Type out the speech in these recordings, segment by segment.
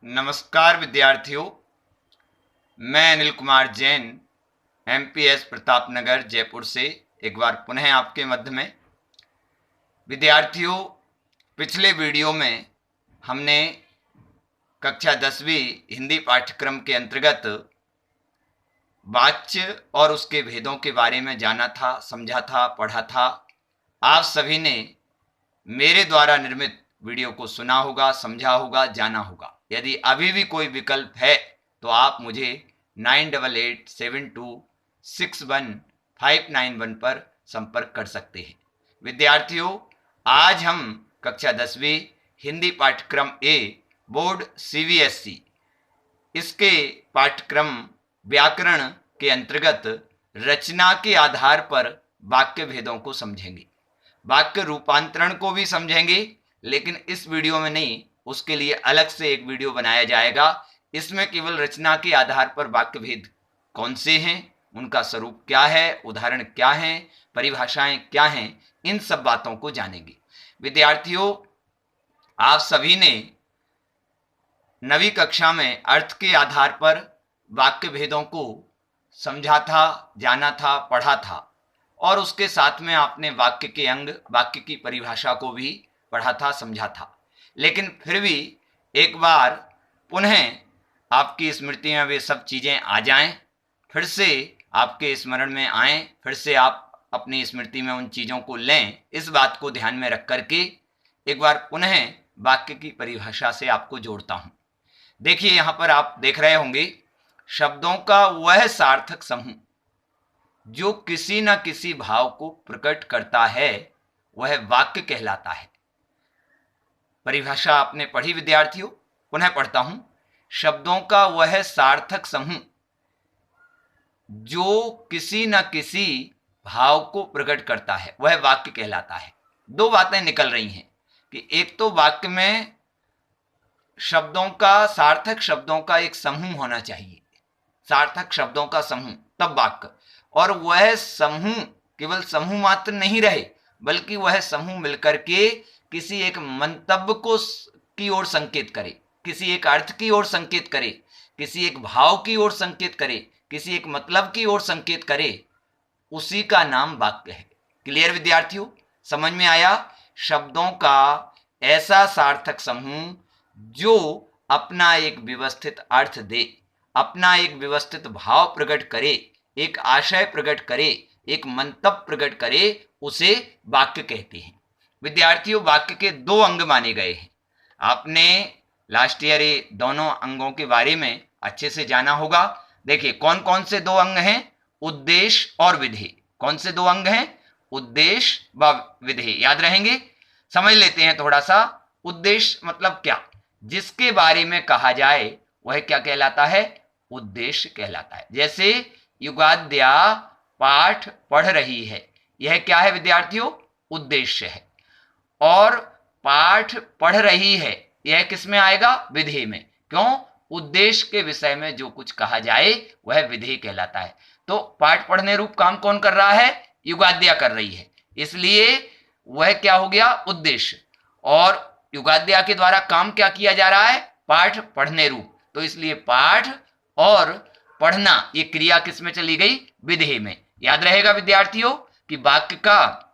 नमस्कार विद्यार्थियों, मैं अनिल कुमार जैन एमपीएस प्रतापनगर जयपुर से एक बार पुनः आपके मध्य में। विद्यार्थियों, पिछले वीडियो में हमने कक्षा 10वीं हिंदी पाठ्यक्रम के अंतर्गत वाच्य और उसके भेदों के बारे में जाना था, समझा था, पढ़ा था। आप सभी ने मेरे द्वारा निर्मित वीडियो को सुना होगा, समझा होगा, जाना होगा। यदि अभी भी कोई विकल्प है तो आप मुझे 9887261591 पर संपर्क कर सकते हैं। विद्यार्थियों, आज हम कक्षा 10वीं हिंदी पाठ्यक्रम ए बोर्ड सीबीएसई इसके पाठ्यक्रम व्याकरण के अंतर्गत रचना के आधार पर वाक्य भेदों को समझेंगे। वाक्य रूपांतरण को भी समझेंगे, लेकिन इस वीडियो में नहीं, उसके लिए अलग से एक वीडियो बनाया जाएगा। इसमें केवल रचना के आधार पर वाक्य भेद कौन से हैं, उनका स्वरूप क्या है, उदाहरण क्या हैं, परिभाषाएं क्या हैं, इन सब बातों को जानेंगे। विद्यार्थियों, आप सभी ने नवीं कक्षा में अर्थ के आधार पर वाक्य भेदों को समझा था, जाना था, पढ़ा था, और उसके साथ में आपने वाक्य के अंग, वाक्य की परिभाषा को भी पढ़ा था, समझा था। लेकिन फिर भी एक बार पुनः आपकी स्मृति में वे सब चीज़ें आ जाएं, फिर से आपके स्मरण में आएं, फिर से आप अपनी स्मृति में उन चीज़ों को लें। इस बात को ध्यान में रख करके एक बार पुनः वाक्य की परिभाषा से आपको जोड़ता हूं। देखिए, यहां पर आप देख रहे होंगे, शब्दों का वह सार्थक समूह जो किसी न किसी भाव को प्रकट करता है वह वाक्य कहलाता है। परिभाषा आपने पढ़ी विद्यार्थियों, पुनः पढ़ता हूं। शब्दों का वह सार्थक समूह जो किसी न किसी भाव को प्रकट करता है वह वाक्य कहलाता है। दो बातें निकल रही हैं कि एक तो वाक्य में शब्दों का, सार्थक शब्दों का एक समूह होना चाहिए, सार्थक शब्दों का समूह, तब वाक्य। और वह समूह केवल समूह मात्र नहीं रहे, बल्कि वह समूह मिलकर के किसी एक मंतव्य को की ओर संकेत करे, किसी एक अर्थ की ओर संकेत करे, किसी एक भाव की ओर संकेत करे, किसी एक मतलब की ओर संकेत करे, उसी का नाम वाक्य है। क्लियर विद्यार्थियों, समझ में आया? शब्दों का ऐसा सार्थक समूह जो अपना एक व्यवस्थित अर्थ दे, अपना एक व्यवस्थित भाव प्रकट करे, एक आशय प्रकट करे, एक मंतव्य प्रकट करे, उसे वाक्य कहते हैं। विद्यार्थियों, वाक्य के दो अंग माने गए हैं। आपने लास्ट ईयर ये दोनों अंगों के बारे में अच्छे से जाना होगा। देखिए, कौन कौन से दो अंग हैं? उद्देश्य और विधेय। कौन से दो अंग हैं? उद्देश्य व विधेय। याद रहेंगे? समझ लेते हैं थोड़ा सा। उद्देश्य मतलब क्या? जिसके बारे में कहा जाए वह क्या कहलाता है? उद्देश्य कहलाता है। जैसे युगाद्या पाठ पढ़ रही है, यह क्या है विद्यार्थियों? उद्देश्य है। और पाठ पढ़ रही है, यह किस में आएगा? विधेय में। क्यों? उद्देश्य के विषय में जो कुछ कहा जाए वह विधेय कहलाता है। तो पाठ पढ़ने रूप काम कौन कर रहा है? युगाद्या कर रही है, इसलिए वह क्या हो गया? उद्देश्य। और युगाद्या के द्वारा काम क्या किया जा रहा है? पाठ पढ़ने रूप। तो इसलिए पाठ और पढ़ना, ये क्रिया किस में चली गई? विधेय में। याद रहेगा विद्यार्थियों कि वाक्य का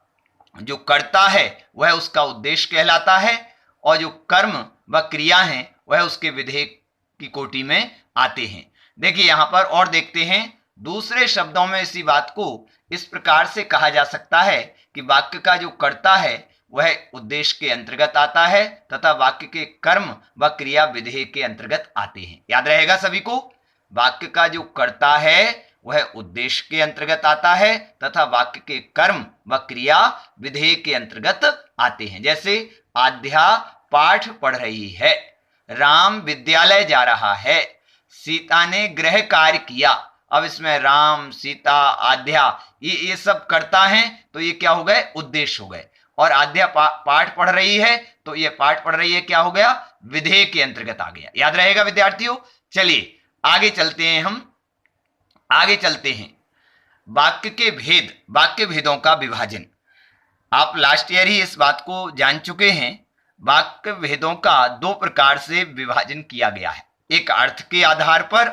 जो कर्ता है वह उसका उद्देश्य कहलाता है, और जो कर्म व क्रिया है वह उसके विधेय की कोटि में आते हैं। देखिए, यहां पर और देखते हैं। दूसरे शब्दों में इसी बात को इस प्रकार से कहा जा सकता है कि वाक्य का जो कर्ता है वह उद्देश्य के अंतर्गत आता है, तथा वाक्य के कर्म व क्रिया विधेय के अंतर्गत आते हैं। याद रहेगा सभी को? वाक्य का जो कर्ता है वह उद्देश्य के अंतर्गत आता है, तथा वाक्य के कर्म व क्रिया विधेय के अंतर्गत आते हैं। जैसे आध्या पाठ पढ़ रही है, राम विद्यालय जा रहा है, सीता ने गृह कार्य किया। अब इसमें राम, सीता, आध्या ये सब कर्ता हैं, तो ये क्या हो गए? उद्देश्य हो गए। और आध्या पाठ पढ़ रही है, तो ये पाठ पढ़ रही है क्या हो गया? विधेय के अंतर्गत आ गया। याद रहेगा विद्यार्थियों? चलिए आगे चलते हैं, हम आगे चलते हैं। वाक्य के भेद, वाक्य भेदों का विभाजन। आप लास्ट ईयर ही इस बात को जान चुके हैं। वाक्य भेदों का दो प्रकार से विभाजन किया गया है, एक अर्थ के आधार पर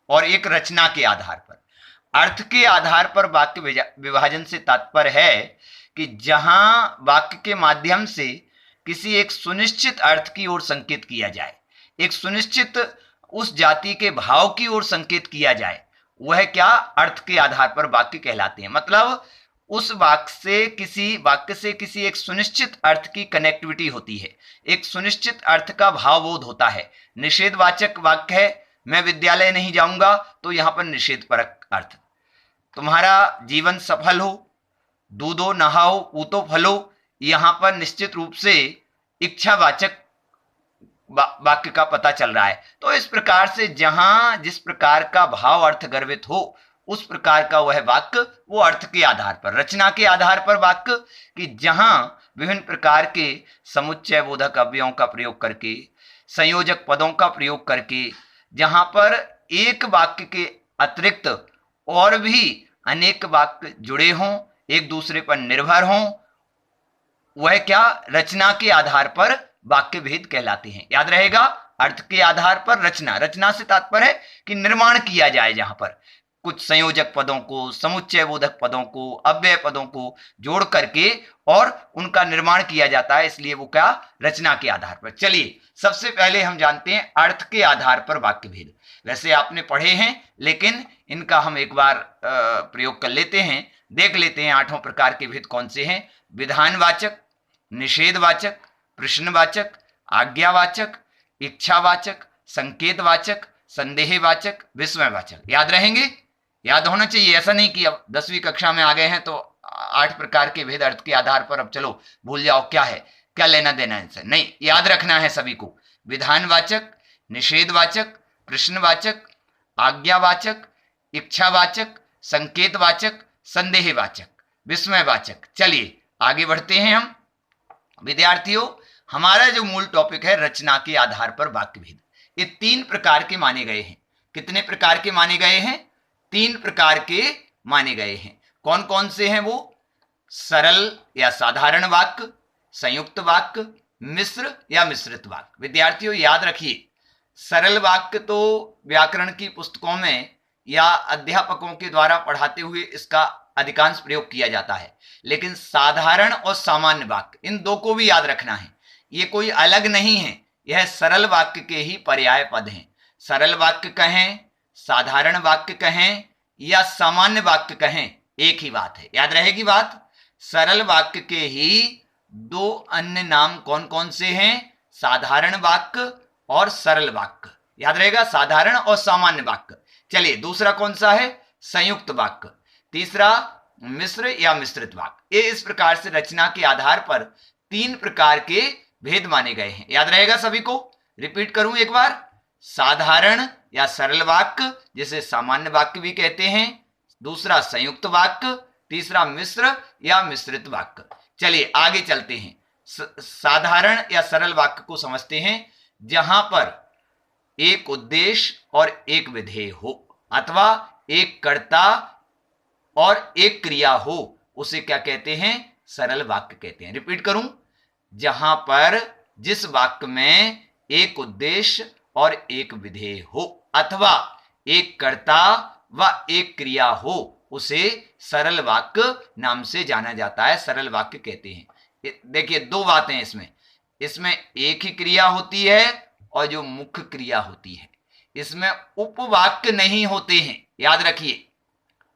और एक रचना के आधार पर। अर्थ के आधार पर वाक्य विभाजन से तात्पर्य है कि जहां वाक्य के माध्यम से किसी एक सुनिश्चित अर्थ की ओर संकेत किया जाए, एक सुनिश्चित उस जाति के भाव की ओर संकेत किया जाए, वह क्या अर्थ के आधार पर वाक्य कहलाते हैं। मतलब उस वाक्य से किसी एक सुनिश्चित अर्थ की कनेक्टिविटी होती है, एक सुनिश्चित अर्थ का भावबोध होता है। निषेधवाचक वाक्य है, मैं विद्यालय नहीं जाऊंगा, तो यहां पर निषेधपरक अर्थ। तुम्हारा जीवन सफल हो, दूधो नहाओ पूतो फलो, यहां पर निश्चित रूप से इच्छावाचक वाक्य का पता चल रहा है। तो इस प्रकार से जहां जिस प्रकार का भाव अर्थ गर्भित हो, उस प्रकार का वह वाक्य वो अर्थ के आधार पर, रचना के आधार पर वाक्य, कि जहां विभिन्न प्रकार के समुच्चय बोधक अव्ययों का प्रयोग करके, संयोजक पदों का प्रयोग करके, जहां पर एक वाक्य के अतिरिक्त और भी अनेक वाक्य जुड़े हों, एक दूसरे पर निर्भर हों, वह क्या रचना के आधार पर वाक्य भेद कहलाते हैं। याद रहेगा, अर्थ के आधार पर रचना, रचना से तात्पर्य है कि निर्माण किया जाए, जहां पर कुछ संयोजक पदों को, समुच्चय बोधक पदों को, अव्यय पदों को जोड़ करके और उनका निर्माण किया जाता है, इसलिए वो क्या रचना के आधार पर। चलिए सबसे पहले हम जानते हैं अर्थ के आधार पर वाक्य भेद। वैसे आपने पढ़े हैं, लेकिन इनका हम एक बार प्रयोग कर लेते हैं, देख लेते हैं 8 प्रकार के भेद कौन से हैं। विधानवाचक, निषेधवाचक, प्रश्नवाचक, आज्ञावाचक, इच्छावाचक, संकेतवाचक, संदेहवाचक, विस्मयवाचक। याद रहेंगे, याद होना चाहिए। ऐसा नहीं कि अब 10वीं कक्षा में आ गए हैं तो 8 प्रकार के भेद अर्थ के आधार पर अब चलो भूल जाओ, क्या है, क्या लेना देना इनसे, नहीं, याद रखना है सभी को। विधानवाचक, निषेधवाचक, प्रश्नवाचक, आज्ञावाचक, इच्छावाचक, संकेतवाचक, संदेहवाचक, विस्मयवाचक। चलिए आगे बढ़ते हैं हम। विद्यार्थियों, हमारा जो मूल टॉपिक है रचना के आधार पर वाक्य भेद, ये 3 प्रकार के माने गए हैं। कितने प्रकार के माने गए हैं? 3 प्रकार के माने गए हैं। कौन कौन से हैं वो? सरल या साधारण वाक्य, संयुक्त वाक्य, मिश्र या मिश्रित वाक्य। विद्यार्थियों याद रखिए, सरल वाक्य तो व्याकरण की पुस्तकों में या अध्यापकों के द्वारा पढ़ाते हुए इसका अधिकांश प्रयोग किया जाता है, लेकिन साधारण और सामान्य वाक्य, इन दो को भी याद रखना है। ये कोई अलग नहीं है, यह सरल वाक्य के ही पर्याय पद हैं। सरल वाक्य कहें, साधारण वाक्य कहें या सामान्य वाक्य कहें, एक ही बात है। याद रहेगी बात। सरल वाक्य के ही 2 अन्य नाम कौन कौन से हैं? साधारण वाक्य और सरल वाक्य। याद रहेगा, साधारण और सामान्य वाक्य। चलिए दूसरा कौन सा है? संयुक्त वाक्य। तीसरा मिश्र या मिश्रित वाक्य। ये इस प्रकार से रचना के आधार पर 3 प्रकार के भेद माने गए हैं। याद रहेगा सभी को। रिपीट करूं एक बार, साधारण या सरल वाक्य जिसे सामान्य वाक्य भी कहते हैं, दूसरा संयुक्त वाक्य, तीसरा मिश्र या मिश्रित वाक्य। चलिए आगे चलते हैं। साधारण या सरल वाक्य को समझते हैं। जहां पर एक उद्देश्य और एक विधेय हो, अथवा एक कर्ता और एक क्रिया हो, उसे क्या कहते हैं? सरल वाक्य कहते हैं। रिपीट करूं, जहां पर जिस वाक्य में एक उद्देश्य और एक विधेय हो, अथवा एक कर्ता व एक क्रिया हो, उसे सरल वाक्य नाम से जाना जाता है, सरल वाक्य कहते हैं। देखिए 2 बातें इसमें एक ही क्रिया होती है और जो मुख्य क्रिया होती है, इसमें उपवाक्य नहीं होते हैं। याद रखिए,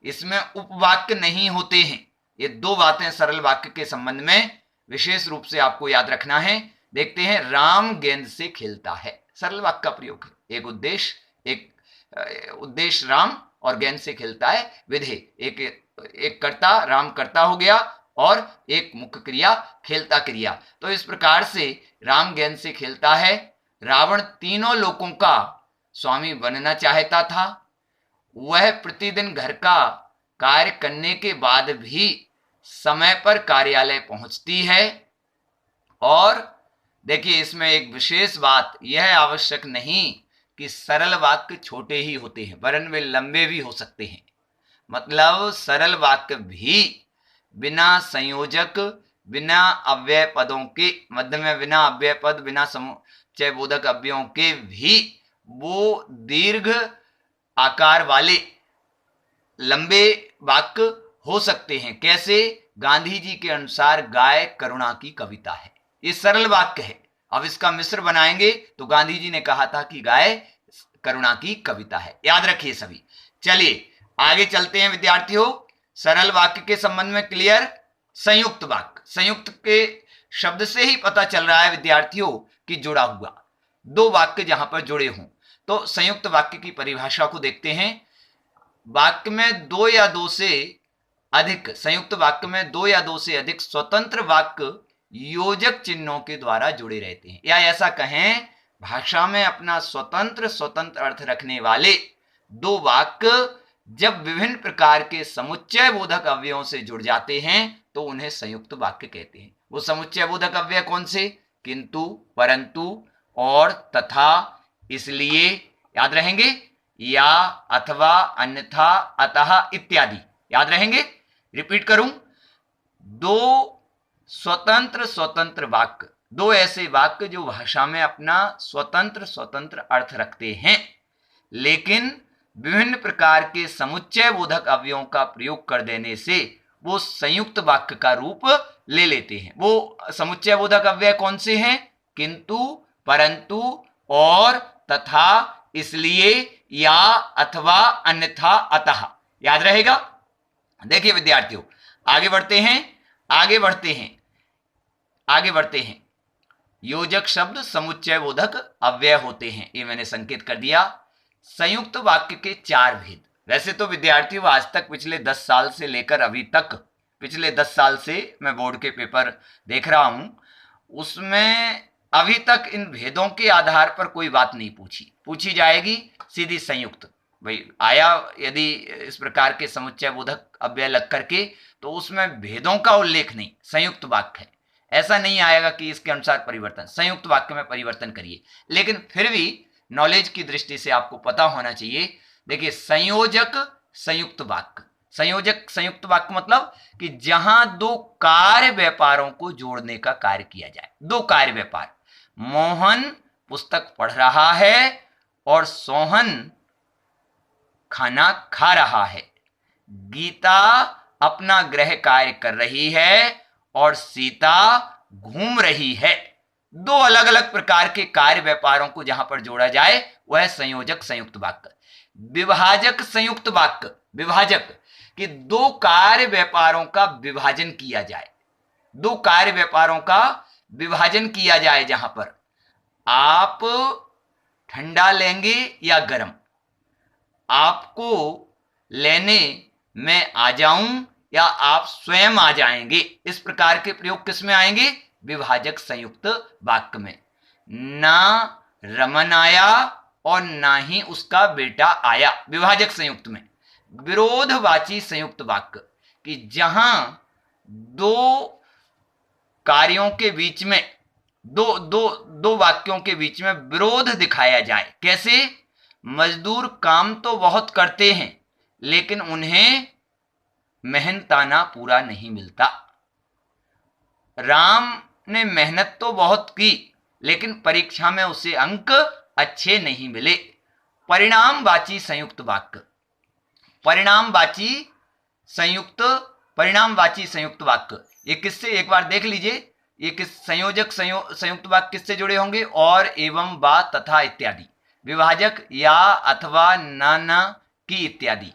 इसमें उपवाक्य नहीं होते हैं। ये 2 बातें सरल वाक्य के संबंध में विशेष रूप से आपको याद रखना है। देखते हैं, राम गेंद से खेलता है, सरल वाक्य का प्रयोग है। एक उद्देश्य राम और गेंद से खेलता है, विधेय एक कर्ता, राम कर्ता हो गया, और एक मुख्य क्रिया खेलता क्रिया। तो इस प्रकार से राम गेंद से खेलता है। रावण तीनों लोकों का स्वामी बनना चाहता था। वह प्रतिदिन घर का कार्य करने के बाद भी समय पर कार्यालय पहुंचती है। और देखिए, इसमें एक विशेष बात यह आवश्यक नहीं कि सरल वाक्य छोटे ही होते हैं, वरन वे लंबे भी हो सकते हैं। मतलब सरल वाक्य भी बिना संयोजक, बिना अव्यय पदों के, मध्य में बिना अव्यय पद, बिना समुच्चय बोधक अव्ययों के भी वो दीर्घ आकार वाले लंबे वाक्य हो सकते हैं। कैसे? गांधी जी के अनुसार गाय करुणा की कविता है। ये सरल वाक्य है। अब इसका मिश्र बनाएंगे तो गांधी जी ने कहा था कि गाय करुणा की कविता है। याद रखिए सभी। चलिए आगे चलते हैं विद्यार्थियों। सरल वाक्य के संबंध में क्लियर। संयुक्त वाक्य, संयुक्त के शब्द से ही पता चल रहा है विद्यार्थियों कि जुड़ा हुआ, दो वाक्य जहां पर जुड़े हों। तो संयुक्त वाक्य की परिभाषा को देखते हैं। वाक्य में दो या दो से अधिक, संयुक्त वाक्य में दो या दो से अधिक स्वतंत्र वाक्य योजक चिन्हों के द्वारा जुड़े रहते हैं, या ऐसा कहें भाषा में अपना स्वतंत्र अर्थ रखने वाले दो वाक्य जब विभिन्न प्रकार के समुच्चय बोधक अव्ययों से जुड़ जाते हैं तो उन्हें संयुक्त वाक्य कहते हैं। वो समुच्चय बोधक अव्यय कौन से? किंतु, परंतु, और, तथा, इसलिए, याद रहेंगे, या, अथवा, अन्यथा, अतः इत्यादि, याद रहेंगे। रिपीट करूं, दो स्वतंत्र वाक्य, दो ऐसे वाक्य जो भाषा में अपना स्वतंत्र अर्थ रखते हैं लेकिन विभिन्न प्रकार के समुच्चय बोधक अवयवों का प्रयोग कर देने से वो संयुक्त वाक्य का रूप ले लेते हैं। वो समुच्चय बोधक अव्यय कौन से हैं? किंतु, परंतु, और, तथा, इसलिए, या, अथवा, अन्यथा, अतः, याद रहेगा। देखिए विद्यार्थियों, आगे बढ़ते हैं। योजक शब्द समुच्चय बोधक अव्यय होते हैं, ये मैंने संकेत कर दिया। संयुक्त वाक्य के चार भेद। वैसे तो विद्यार्थियों आज तक पिछले 10 साल से लेकर अभी तक, पिछले 10 साल से मैं बोर्ड के पेपर देख रहा हूं, उसमें अभी तक इन भेदों के आधार पर कोई बात नहीं पूछी जाएगी। सीधी संयुक्त, भाई आया यदि इस प्रकार के समुच्चय बोधक अव्यय लग करके तो उसमें भेदों का उल्लेख नहीं, संयुक्त वाक्य है। ऐसा नहीं आएगा कि इसके अनुसार परिवर्तन, संयुक्त वाक्य में परिवर्तन करिए। लेकिन फिर भी नॉलेज की दृष्टि से आपको पता होना चाहिए। देखिए, संयोजक संयुक्त वाक्य, संयोजक संयुक्त वाक्य मतलब कि जहां दो कार्य व्यापारों को जोड़ने का कार्य किया जाए। दो कार्य व्यापार, मोहन पुस्तक पढ़ रहा है और सोहन खाना खा रहा है। गीता अपना गृह कार्य कर रही है और सीता घूम रही है। दो अलग अलग प्रकार के कार्य व्यापारों को जहां पर जोड़ा जाए वह संयोजक संयुक्त वाक्य। विभाजक संयुक्त वाक्य, विभाजक कि दो कार्य व्यापारों का विभाजन किया जाए, दो कार्य व्यापारों का विभाजन किया जाए, जहां पर आप ठंडा लेंगे या गर्म, आपको लेने मैं आ जाऊं या आप स्वयं आ जाएंगे। इस प्रकार के प्रयोग किस में आएंगे? विभाजक संयुक्त वाक्य में। ना रमन आया और ना ही उसका बेटा आया, विभाजक संयुक्त में। विरोधवाची संयुक्त वाक्य कि जहां दो कार्यों के बीच में, दो वाक्यों के बीच में विरोध दिखाया जाए। कैसे? मजदूर काम तो बहुत करते हैं लेकिन उन्हें मेहनताना पूरा नहीं मिलता। राम ने मेहनत तो बहुत की लेकिन परीक्षा में उसे अंक अच्छे नहीं मिले। परिणामवाची संयुक्त वाक्य, परिणामवाची संयुक्त वाक्य, ये किससे, एक बार देख लीजिए, ये किस संयोजक संयुक्त वाक्य किससे जुड़े होंगे? और, एवं, वा, तथा इत्यादि। विभाजक या, अथवा, न, की इत्यादि।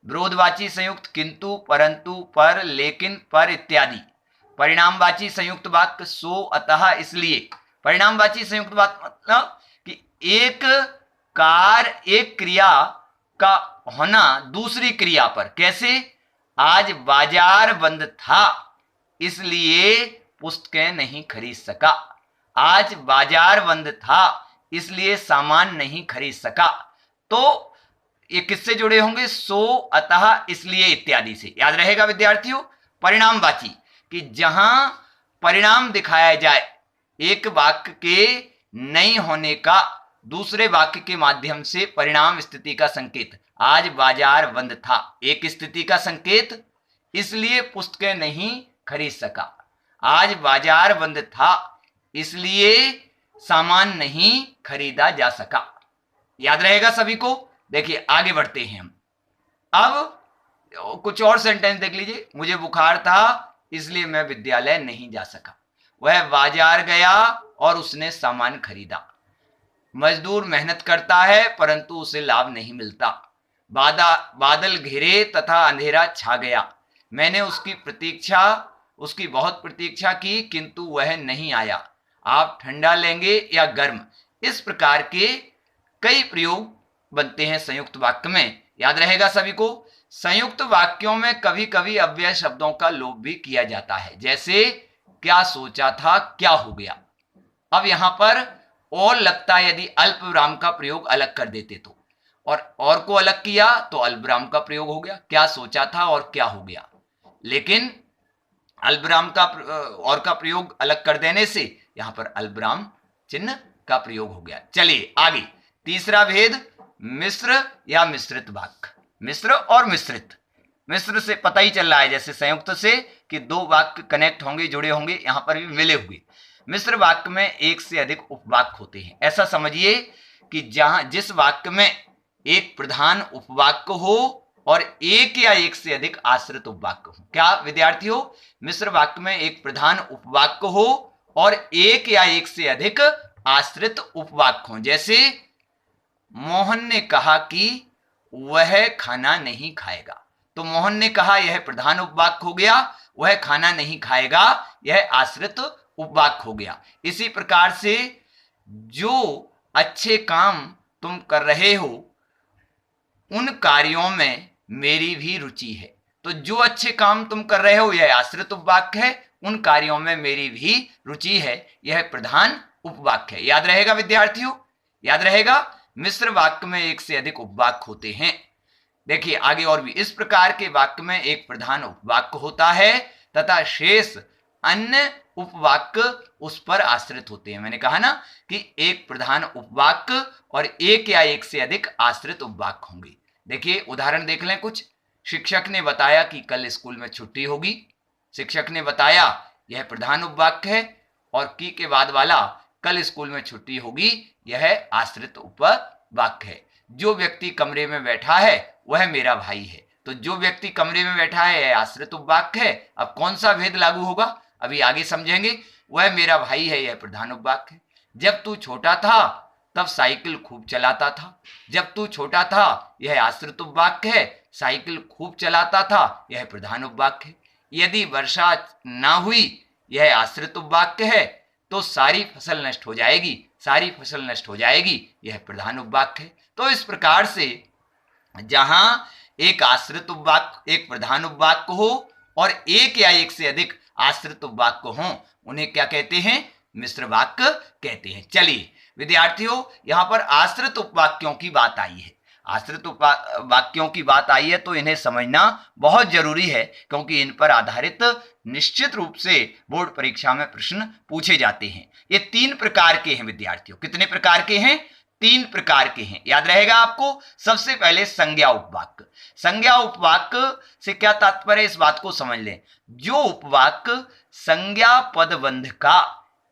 विरोधवाची संयुक्त किंतु, परंतु, पर, लेकिन, पर इत्यादि। परिणामवाची संयुक्त वाक्य सो, अतः, इसलिए। परिणामवाची संयुक्त वाक्य मतलब कि एक कार्य, एक क्रिया का होना दूसरी क्रिया पर। कैसे? आज बाजार बंद था इसलिए पुस्तकें नहीं खरीद सका। आज बाजार बंद था इसलिए सामान नहीं खरीद सका। तो ये किससे जुड़े होंगे? सो, अतः, इसलिए इत्यादि से। याद रहेगा विद्यार्थियों। परिणामवाची कि जहां परिणाम दिखाया जाए एक वाक्य के नहीं होने का दूसरे वाक्य के माध्यम से, परिणाम स्थिति का संकेत। आज बाजार बंद था, एक स्थिति का संकेत, इसलिए पुस्तकें नहीं खरीद सका। आज बाजार बंद था इसलिए सामान नहीं खरीदा जा सका। याद रहेगा सभी को। देखिए आगे बढ़ते हैं हम। अब कुछ और सेंटेंस देख लीजिए। मुझे बुखार था इसलिए मैं विद्यालय नहीं जा सका। वह बाजार गया और उसने सामान खरीदा। मजदूर मेहनत करता है परंतु उसे लाभ नहीं मिलता। बादल घिरे तथा अंधेरा छा गया। मैंने उसकी बहुत प्रतीक्षा की किंतु वह नहीं आया। आप ठंडा लेंगे या गर्म? इस प्रकार के कई प्रयोग बनते हैं संयुक्त वाक्य में। याद रहेगा सभी को। संयुक्त वाक्यों में कभी कभी अव्यय शब्दों का लोप भी किया जाता है, जैसे क्या सोचा था क्या हो गया। अब यहां पर और लगता है यदि अल्प विराम का प्रयोग अलग कर देते तो, और को अलग किया तो अल्प विराम का प्रयोग हो गया। क्या सोचा था और क्या हो गया। लेकिन अल्प विराम का और का प्रयोग अलग कर देने से यहां पर अल्प विराम चिन्ह का प्रयोग हो गया। चलिए आगे। तीसरा भेद मिश्र या मिश्रित वाक्य। मिश्र और मिश्रित। मिश्र से पता ही चल रहा है जैसे संयुक्त से कि दो वाक्य कनेक्ट होंगे, जुड़े होंगे, यहां पर भी मिले हुए। मिश्र वाक्य में एक से अधिक उपवाक्य होते हैं। ऐसा समझिए कि जिस वाक्य में एक प्रधान उपवाक्य हो और एक या एक से अधिक आश्रित उपवाक्य हो। क्या विद्यार्थियों? मिश्र वाक्य में एक प्रधान उपवाक्य हो और एक या एक से अधिक आश्रित उपवाक्य हो। जैसे मोहन ने कहा कि वह खाना नहीं खाएगा, तो मोहन ने कहा यह प्रधान उपवाक्य हो गया, वह खाना नहीं खाएगा यह आश्रित उपवाक्य हो गया। इसी प्रकार से जो अच्छे काम तुम कर रहे हो उन कार्यों में मेरी भी रुचि है, तो जो अच्छे काम तुम कर रहे हो यह आश्रित उपवाक्य है, उन कार्यों में मेरी भी रुचि है यह प्रधान उपवाक्य है। याद रहेगा विद्यार्थियों? याद रहेगा। मिश्र वाक्य में एक से अधिक उपवाक्य होते हैं। देखिए आगे और भी। इस प्रकार के वाक्य में एक प्रधान उपवाक्य होता है तथा शेष अन्य उपवाक्य उस पर आश्रित होते हैं। मैंने कहा ना कि एक प्रधान उपवाक्य और एक या एक से अधिक आश्रित उपवाक्य होंगे। देखिए उदाहरण देख लें कुछ। शिक्षक ने बताया कि कल स्कूल में छुट्टी होगी। शिक्षक ने बताया यह प्रधान उपवाक्य है और की के बाद वाला कल स्कूल में छुट्टी होगी यह आश्रित उपवाक्य है। जो व्यक्ति कमरे में बैठा है वह मेरा भाई है, तो जो व्यक्ति कमरे में बैठा है यह आश्रित उपवाक्य है। अब कौन सा भेद लागू होगा अभी आगे समझेंगे। वह मेरा भाई है यह प्रधान उपवाक्य है। जब तू छोटा था तब साइकिल खूब चलाता था। जब तू छोटा था यह आश्रित उपवाक्य है। साइकिल खूब चलाता था यह प्रधान उपवाक्य है। यदि वर्षा ना हुई यह आश्रित उपवाक्य है। तो सारी फसल नष्ट हो जाएगी, सारी फसल नष्ट हो जाएगी यह प्रधान उपवाक्य है। तो इस प्रकार से जहां एक आश्रित उपवाक्य एक प्रधान उपवाक्य हो और एक या एक से अधिक आश्रित उपवाक्य हो उन्हें क्या कहते हैं? मिश्र वाक्य कहते हैं। चलिए विद्यार्थियों यहां पर आश्रित उपवाक्यों की बात आई है। आश्रित वाक्यों की बात आई है तो इन्हें समझना बहुत जरूरी है, क्योंकि इन पर आधारित निश्चित रूप से बोर्ड परीक्षा में प्रश्न पूछे जाते हैं। ये 3 प्रकार के हैं विद्यार्थियों। कितने प्रकार के हैं? 3 प्रकार के हैं। याद रहेगा आपको। सबसे पहले संज्ञा उपवाक्य। संज्ञा उपवाक्य से क्या तात्पर्य, इस बात को समझ लें। जो उपवाक्य संज्ञा पदबंध का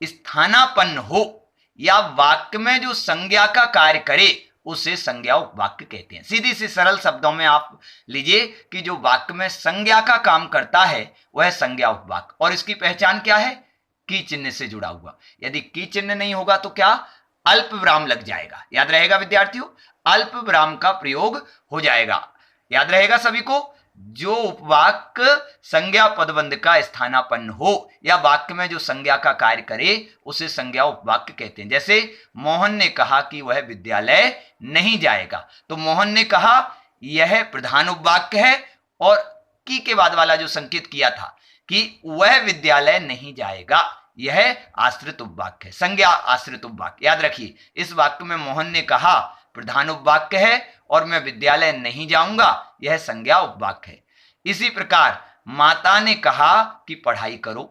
स्थानापन्न हो या वाक्य में जो संज्ञा का कार्य करे उसे संज्ञा उपवाक्य कहते हैं। सीधी सी सरल शब्दों में आप लीजिए कि जो वाक्य में संज्ञा का काम करता है वह संज्ञा उपवाक्य। और इसकी पहचान क्या है? की चिन्ह से जुड़ा हुआ। यदि की चिन्ह नहीं होगा तो क्या? अल्प विराम लग जाएगा। याद रहेगा विद्यार्थियों, अल्प विराम का प्रयोग हो जाएगा। याद रहेगा सभी को। जो उपवाक्य संज्ञा पदबंध का स्थानापन्न हो या वाक्य में जो संज्ञा का कार्य करे उसे संज्ञा उपवाक्य कहते हैं। जैसे मोहन ने कहा कि वह विद्यालय नहीं जाएगा, तो मोहन ने कहा यह प्रधान उपवाक्य है और की के बाद वाला जो संकेत किया था कि वह विद्यालय नहीं जाएगा यह आश्रित उपवाक्य है, संज्ञा आश्रित उपवाक्य। याद रखिए इस वाक्य में मोहन ने कहा प्रधान उपवाक्य है और मैं विद्यालय नहीं जाऊंगा यह संज्ञा उपवाक्य है। इसी प्रकार माता ने कहा कि पढ़ाई करो।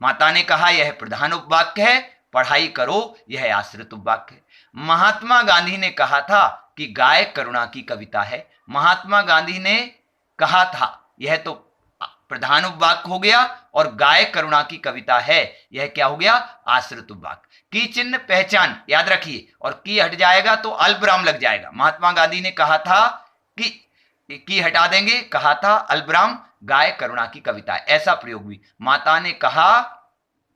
माता ने कहा यह प्रधान उपवाक्य है, पढ़ाई करो यह आश्रित उपवाक्य है। महात्मा गांधी ने कहा था कि गाय करुणा की कविता है। महात्मा गांधी ने कहा था यह तो प्रधान उपवाक्य हो गया, और गाय करुणा की कविता है, यह क्या हो गया, आश्रित उपवाक्य। की चिन्ह पहचान याद रखिए, और की हट जाएगा तो अल्पविराम लग जाएगा। महात्मा गांधी ने कहा था कि हटा देंगे, कहा था अल्पविराम गाय करुणा की कविता है, ऐसा प्रयोग भी। माता ने कहा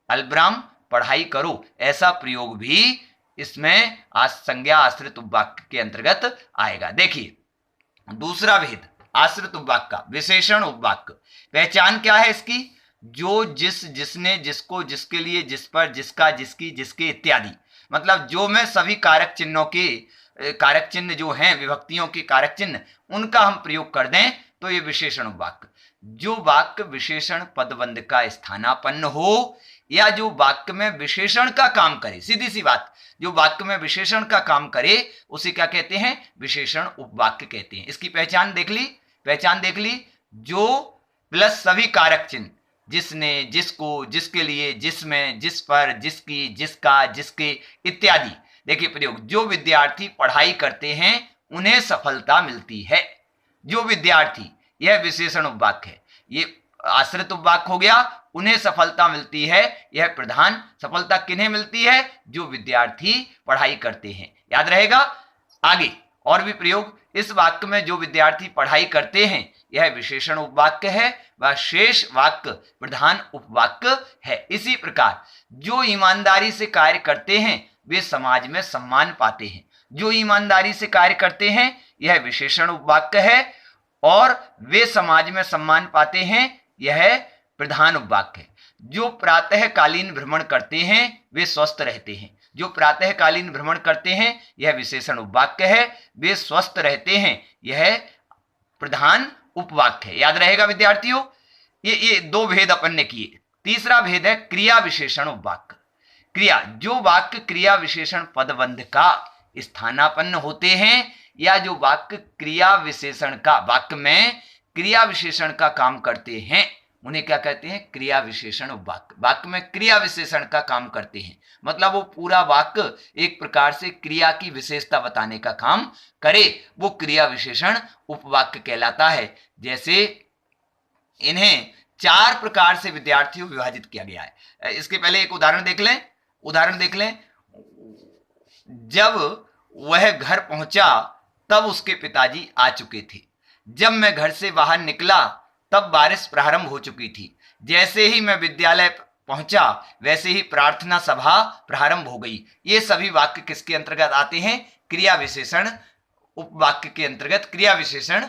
अल्पविराम पढ़ाई करो, ऐसा प्रयोग भी इसमें संज्ञा आश्रित उपवाक्य के अंतर्गत आएगा। देखिए दूसरा भेद आश्रित उपवाक्य का, विशेषण उपवाक्य। पहचान क्या है इसकी, जो, जिस, जिसने, जिसको, जिसके लिए, जिस पर, जिसका, जिसकी, जिसके इत्यादि, मतलब जो में सभी कारक चिन्हों के, कारक चिन्ह जो हैं विभक्तियों के कारक चिन्ह, उनका हम प्रयोग कर दें तो ये विशेषण उपवाक्य। जो वाक्य विशेषण पदबंध का स्थानापन्न हो, या जो वाक्य में विशेषण का काम करे, सीधी सी बात, जो वाक्य में विशेषण का काम करे उसे क्या कहते हैं, विशेषण उपवाक्य कहते हैं। इसकी पहचान देख ली, जो प्लस सभी कारक चिन्ह, जिसने, जिसको, जिसके लिए, जिसमें, जिस पर, जिसकी, जिसका, जिसके इत्यादि। देखिए प्रयोग, जो विद्यार्थी पढ़ाई करते हैं उन्हें सफलता मिलती है। जो विद्यार्थी, यह विशेषण उपवाक्य है, ये आश्रित उपवाक्य हो गया। उन्हें सफलता मिलती है, यह प्रधान। सफलता किन्हें मिलती है, जो विद्यार्थी पढ़ाई करते हैं, याद रहेगा। आगे और भी प्रयोग, इस वाक्य में जो विद्यार्थी पढ़ाई करते हैं यह विशेषण उपवाक्य है, वह शेष वाक्य प्रधान उपवाक्य है। इसी प्रकार जो ईमानदारी से कार्य करते हैं वे समाज में सम्मान पाते हैं। जो ईमानदारी से कार्य करते हैं यह विशेषण उपवाक्य है, और वे समाज में सम्मान पाते हैं, यह प्रधान उपवाक्य है। जो प्रातःकालीन भ्रमण करते हैं वे स्वस्थ रहते हैं। जो प्रातःकालीन भ्रमण करते हैं यह विशेषण उपवाक्य है, वे स्वस्थ रहते हैं, यह प्रधान उपवाक्य है। याद रहेगा विद्यार्थियों, ये दो भेद अपन ने किए। तीसरा भेद है क्रिया विशेषण उपवाक्य। क्रिया, जो वाक्य क्रिया विशेषण पदबंध का स्थानापन्न होते हैं, या जो वाक्य क्रिया विशेषण का, वाक्य में क्रिया विशेषण का काम करते हैं, उन्हें क्या कहते हैं, क्रिया विशेषण उपवाक्य। वाक्य में क्रिया विशेषण का काम करते हैं, मतलब वो पूरा वाक्य एक प्रकार से क्रिया की विशेषता बताने का काम करे, वो क्रिया विशेषण उपवाक्य कहलाता है। जैसे इन्हें 4 प्रकार से विद्यार्थियों विभाजित किया गया है। इसके पहले एक उदाहरण देख लें। जब वह घर पहुंचा तब उसके पिताजी आ चुके थे। जब मैं घर से बाहर निकला तब बारिश प्रारंभ हो चुकी थी। जैसे ही मैं विद्यालय पहुंचा वैसे ही प्रार्थना सभा प्रारंभ हो गई। ये सभी वाक्य किसके अंतर्गत आते हैं, क्रिया विशेषण उपवाक्य के अंतर्गत, क्रिया विशेषण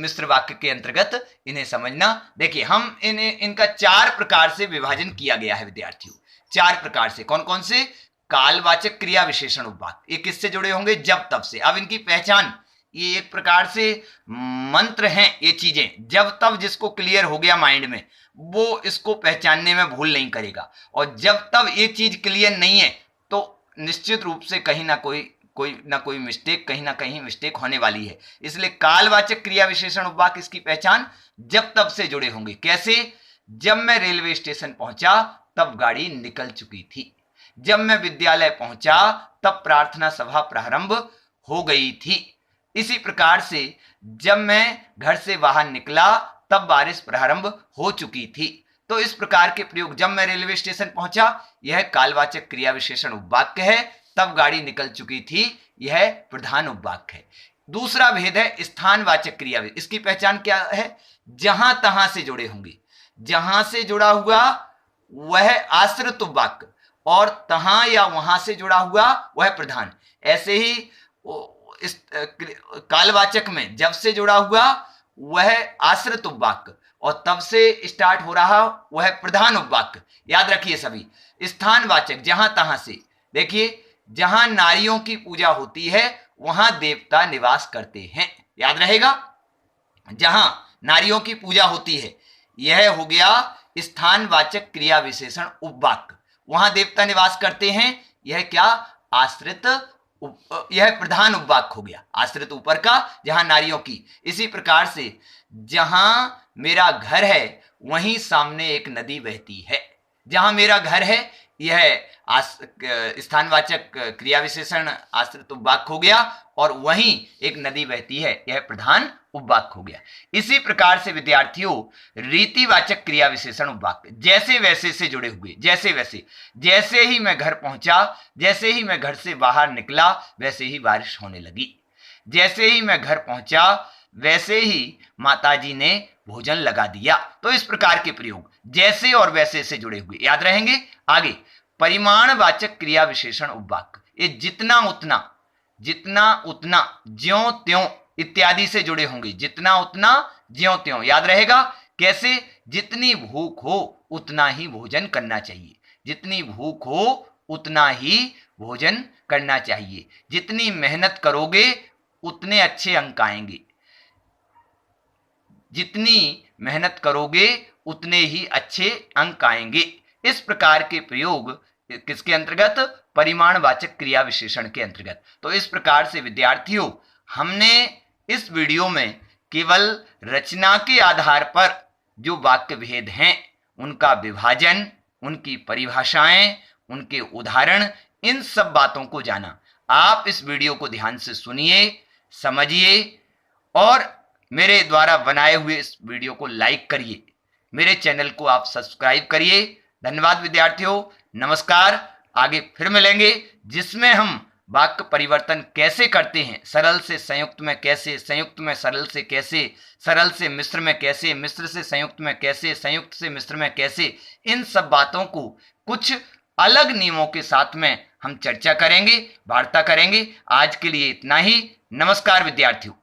मिश्र वाक्य के अंतर्गत इन्हें समझना। देखिए हम इनका 4 प्रकार से विभाजन किया गया है विद्यार्थियों, 4 प्रकार से। कौन कौन से, कालवाचक क्रिया विशेषण उपवाक्य, ये किससे जुड़े होंगे, जब तब से। अब इनकी पहचान, ये एक प्रकार से मंत्र हैं ये चीजें, जब तब जिसको क्लियर हो गया माइंड में वो इसको पहचानने में भूल नहीं करेगा, और जब तब ये चीज क्लियर नहीं है तो निश्चित रूप से कहीं ना कोई मिस्टेक, कहीं ना कहीं मिस्टेक होने वाली है। इसलिए कालवाचक क्रिया विशेषण उपवाक्य इसकी पहचान जब तब से जुड़े होंगे। कैसे, जब मैं रेलवे स्टेशन पहुंचा तब गाड़ी निकल चुकी थी। जब मैं विद्यालय पहुंचा तब प्रार्थना सभा प्रारंभ हो गई थी। इसी प्रकार से जब मैं घर से बाहर निकला तब बारिश प्रारंभ हो चुकी थी। तो इस प्रकार के प्रयोग, जब मैं रेलवे स्टेशन पहुंचा यह कालवाचक क्रिया विशेषण उपवाक्य है, तब गाड़ी निकल चुकी थी यह प्रधान उपवाक्य है। दूसरा भेद है स्थानवाचक क्रिया। इसकी पहचान क्या है, जहां तहां से जुड़े होंगे। जहां से जुड़ा हुआ वह आश्रित उपवाक्य, और तहां या वहां से जुड़ा हुआ वह प्रधान। ऐसे ही इस कालवाचक में जब से जुड़ा हुआ वह आश्रित उपवाक्य, और तब से स्टार्ट हो रहा वह प्रधान उपवाक्य। याद रखिए सभी। स्थानवाचक, जहां तहां से, देखिए जहां नारियों की पूजा होती है वहां देवता निवास करते हैं। याद रहेगा, जहां नारियों की पूजा होती है यह हो गया स्थानवाचक क्रिया विशेषण उपवाक्य, वहां देवता निवास करते हैं, यह क्या, आश्रित, यह प्रधान उपवाक्य हो गया, आश्रित ऊपर का, जहां नारियों की। इसी प्रकार से जहां मेरा घर है वहीं सामने एक नदी बहती है। जहां मेरा घर है यह स्थानवाचक क्रिया विशेषण आश्रित उपवाक्य हो गया, और वहीं एक नदी बहती है, यह प्रधान उपवाक्य हो गया। इसी प्रकार से विद्यार्थियों रीतिवाचक क्रिया विशेषण उपवाक्य जैसे वैसे से जुड़े हुए, जैसे वैसे, जैसे ही मैं घर पहुंचा, जैसे ही मैं घर से बाहर निकला, वैसे ही बारिश होने लगी। जैसे ही मैं घर पहुंचा, वैसे ही माताजी ने भोजन लगा दिया। तो इस प्रकार के प्रयोग जैसे और वैसे से जुड़े हुए याद रहेंगे। आगे परिमाणवाचक क्रिया विशेषण उपवाक्य, ये जितना उतना, जितना उतना, ज्यों त्यों इत्यादि से जुड़े होंगे। जितना उतना, ज्यों त्यों याद रहेगा। कैसे? जितनी भूख हो उतना ही भोजन करना चाहिए। जितनी भूख हो उतना ही भोजन करना चाहिए। जितनी मेहनत करोगे उतने अच्छे अंक आएंगे। जितनी मेहनत करोगे उतने ही अच्छे अंक आएंगे। इस प्रकार के प्रयोग किसके अंतर्गत? परिमाणवाचक क्रिया विशेषण के अंतर्गत। तो इस प्रकार से विद्यार्थियों हमने इस वीडियो में केवल रचना के आधार पर जो वाक्य भेद हैं उनका विभाजन, उनकी परिभाषाएं, उनके उदाहरण, इन सब बातों को जाना। आप इस वीडियो को ध्यान से सुनिए, समझिए और मेरे द्वारा बनाए हुए इस वीडियो को लाइक करिए। मेरे चैनल को आप सब्सक्राइब करिए। धन्यवाद विद्यार्थियों, नमस्कार। आगे फिर मिलेंगे जिसमें हम वाक्य परिवर्तन कैसे करते हैं, सरल से संयुक्त में कैसे, संयुक्त में सरल से कैसे, सरल से मिश्र में कैसे, मिश्र से संयुक्त में कैसे, संयुक्त से मिश्र में कैसे, इन सब बातों को कुछ अलग नियमों के साथ में हम चर्चा करेंगे, वार्ता करेंगे। आज के लिए इतना ही। नमस्कार विद्यार्थियों।